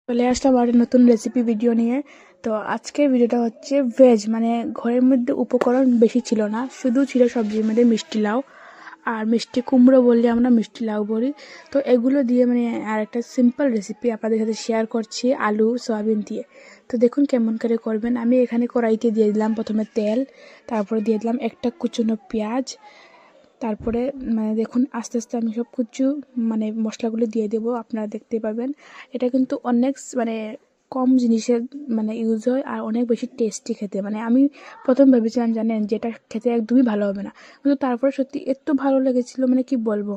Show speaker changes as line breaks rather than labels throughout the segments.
চলে আসলাম আর নতুন recipe video নিয়ে। তো আজকের ভিডিওটা হচ্ছে ভেজ, মানে ঘরের মধ্যে উপকরণ বেশি ছিল না, শুধু ছিল সবজির মধ্যে মিষ্টি লাউ আর মিষ্টি কুমড়ো বললে আমরা মিষ্টি লাউ বলি। তো এগুলো দিয়ে মানে আর একটা সিম্পল রেসিপি আপনাদের সাথে শেয়ার করছি আলু সয়াবিন দিয়ে। তো দেখুন কেমন করে করবেন। আমি এখানে কড়াইতে দিয়ে দিলাম প্রথমে তেল, তারপরে দিয়ে দিলাম একটা কুচনো পেঁয়াজ, তারপরে মানে দেখুন আস্তে আস্তে আমি সব কিছু মানে মশলাগুলো দিয়ে দেবো, আপনারা দেখতে পাবেন। এটা কিন্তু অনেক মানে কম জিনিসের মানে ইউজ হয় আর অনেক বেশি টেস্টি খেতে। মানে আমি প্রথম ভেবেছিলাম জানেন যেটা খেতে একদমই ভালো হবে না, কিন্তু তারপরে সত্যি এত ভালো লেগেছিলো মানে কি বলবো।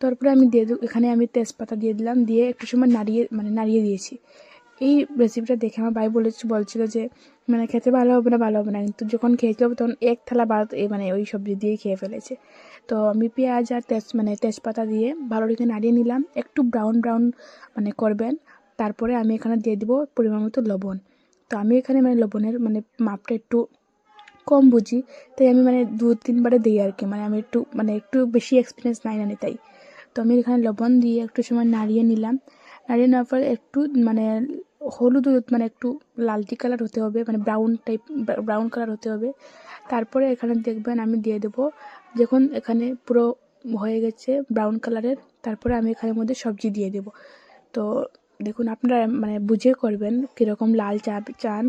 তারপরে আমি দিয়ে এখানে আমি তেজপাতা দিয়ে দিলাম, দিয়ে একটু সময় নাড়িয়ে দিয়েছি। এই রেসিপিটা দেখে আমার ভাই বলছিল যে মানে খেতে ভালো হবে না, কিন্তু যখন খেয়েছিলাম তখন এক থালা ভাত মানে ওই সবজি দিয়েই খেয়ে ফেলেছে। তো আমি পেঁয়াজ আর তেজপাতা দিয়ে ভালো করে নাড়িয়ে নিলাম, একটু ব্রাউন মানে করবেন। তারপরে আমি এখানে দিয়ে দিব পরিমাণ মতো লবণ। তো আমি এখানে মানে লবণের মানে মাপটা একটু কম বুঝি, তাই আমি মানে 2-3 বারে দিই আর কি। মানে আমি একটু বেশি এক্সপিরিয়েন্স নাই না তাই। তো আমি এখানে লবণ দিয়ে একটু সময় নাড়িয়ে নিলাম। নাড়িয়ে নেওয়ার পর একটু মানে হলুদ মানে একটু লালচে কালার হতে হবে, মানে ব্রাউন কালার হতে হবে। তারপরে এখানে দেখবেন আমি দিয়ে দেবো, যখন এখানে পুরো হয়ে গেছে ব্রাউন কালারের, তারপরে আমি এখানের মধ্যে সবজি দিয়ে দেবো। তো দেখুন আপনারা মানে বুঝে করবেন কীরকম লাল চান।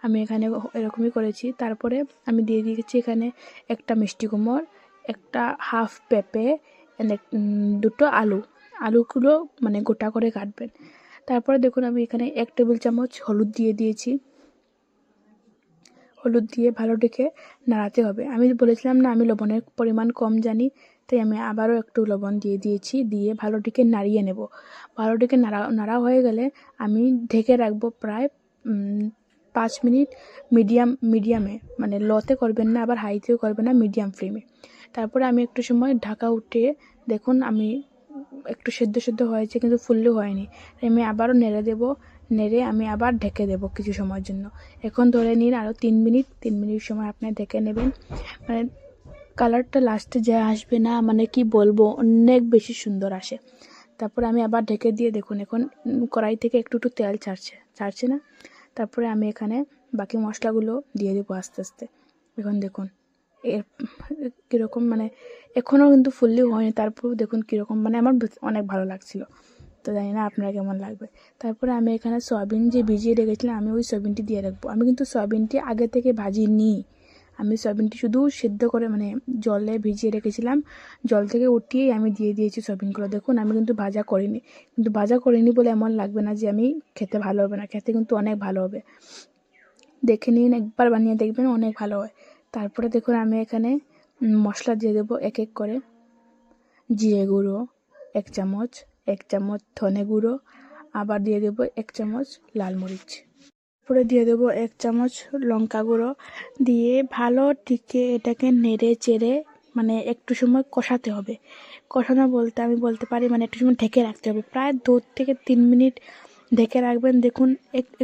আমি এখানে এরকমই করেছি। তারপরে আমি দিয়ে দিয়েছি এখানে একটা মিষ্টি কুমড়, একটা হাফ পেঁপে, দুটো আলুগুলো মানে গোটা করে কাটবেন। তারপরে দেখুন আমি এখানে 1 টেবিল চামচ হলুদ দিয়ে দিয়েছি। হলুদ দিয়ে ভালো দেখে নাড়াতে হবে। আমি বলেছিলাম না আমি লবণের পরিমাণ কম জানি, তাই আমি আবারও একটু লবণ দিয়ে দিয়েছি। দিয়ে ভালো দেখে নাড়িয়ে নেব। ভালো দেখে নাড়া হয়ে গেলে আমি ঢেকে রাখবো প্রায় 5 মিনিট মিডিয়ামে, মানে লোতে করবেন না আবার হাইতেও করবেন না, মিডিয়াম ফ্লেমে। তারপরে আমি একটু সময় ঢাকা উঠিয়ে দেখুন আমি একটু সেদ্ধ হয়েছে কিন্তু ফুললি হয়নি। আমি আবারও নেড়ে আমি আবার ঢেকে দেবো কিছু সময়ের জন্য। এখন ধরে নিন আরও 3 মিনিট সময় আপনি ঢেকে নেবেন। মানে কালারটা লাস্টে যা আসবে না মানে কি বলবো, অনেক বেশি সুন্দর আসে। তারপরে আমি আবার ঢেকে দিয়ে দেখুন এখন কড়াই থেকে একটু তেল ছাড়ছে না। তারপরে আমি এখানে বাকি মশলাগুলো দিয়ে দেবো আস্তে আস্তে। এখন দেখুন এর কীরকম মানে এখনও কিন্তু ফুললি হয়নি, তারপরেও দেখুন কীরকম মানে আমার অনেক ভালো লাগছিলো। তো জানি না আপনারা কেমন লাগবে। তারপরে আমি এখানে সয়াবিন যে ভিজিয়ে রেখেছিলাম আমি ওই সয়াবিনটি দিয়ে রাখবো। আমি কিন্তু সয়াবিনটি আগে থেকে ভাজিনি, আমি সয়াবিনটি শুধু সেদ্ধ করে মানে জলে ভিজিয়ে রেখেছিলাম, জল থেকে উঠিয়েই আমি দিয়ে দিয়েছি সয়াবিনগুলো। দেখুন আমি কিন্তু ভাজা করিনি বলে এমন লাগবে না যে আমি খেতে ভালো হবে না, খেতে কিন্তু অনেক ভালো হবে। দেখে নিন, একবার বানিয়ে দেখবেন অনেক ভালো হয়। তারপরে দেখুন আমি এখানে মশলা দিয়ে দেবো এক এক করে। জিরে গুঁড়ো 1 চামচ, 1 চামচ ধনে গুঁড়ো, আবার দিয়ে দেবো 1 চামচ লাল মরিচ, তারপরে দিয়ে দেবো 1 চামচ লঙ্কা গুঁড়ো। দিয়ে ভালো টিকে এটাকে নেড়ে চেড়ে মানে একটু সময় কষাতে হবে। কষানো বলতে আমি বলতে পারি মানে একটু সময় ঢেকে রাখতে হবে, প্রায় 2 থেকে 3 মিনিট ঢেকে রাখবেন। দেখুন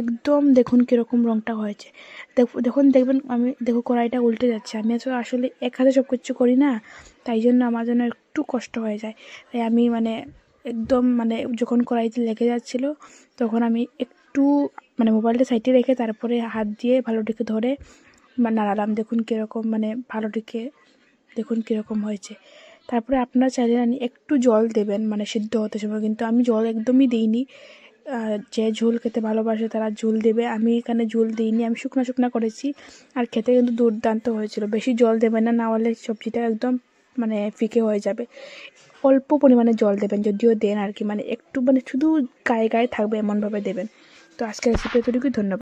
একদম দেখুন কীরকম রঙটা হয়েছে। দেখবেন আমি কড়াইটা উল্টে যাচ্ছে। আমি আসলে এক হাতে সব কিছু করি না, তাই জন্য আমার জন্য একটু কষ্ট হয়ে যায়। তাই আমি মানে একদম মানে যখন কড়াইতে লেগে যাচ্ছিলো তখন আমি একটু মানে মোবাইলটা সাইডে রেখে তারপরে হাত দিয়ে ভালো করে ধরে নাড়ালাম। দেখুন কীরকম মানে ভালো করে দেখুন কীরকম হয়েছে। তারপরে আপনারা চাইলে একটু জল দেবেন মানে সিদ্ধ হতে সময়, কিন্তু আমি জল একদমই দিইনি। যে ঝোল খেতে ভালোবাসে তারা ঝোল দেবে, আমি এখানে ঝোল দিইনি, আমি শুকনো করেছি। আর খেতে কিন্তু দুর্দান্ত হয়েছিল। বেশি জল দেবেন না, হলে সবজিটা একদম মানে ফিকে হয়ে যাবে। অল্প পরিমাণে জল দেবেন, যদিও দেন আর কি, মানে একটু মানে শুধু গায়ে থাকবে এমনভাবে দেবেন। তো আজকের রেসিপি এতটুকুই, ধন্যবাদ।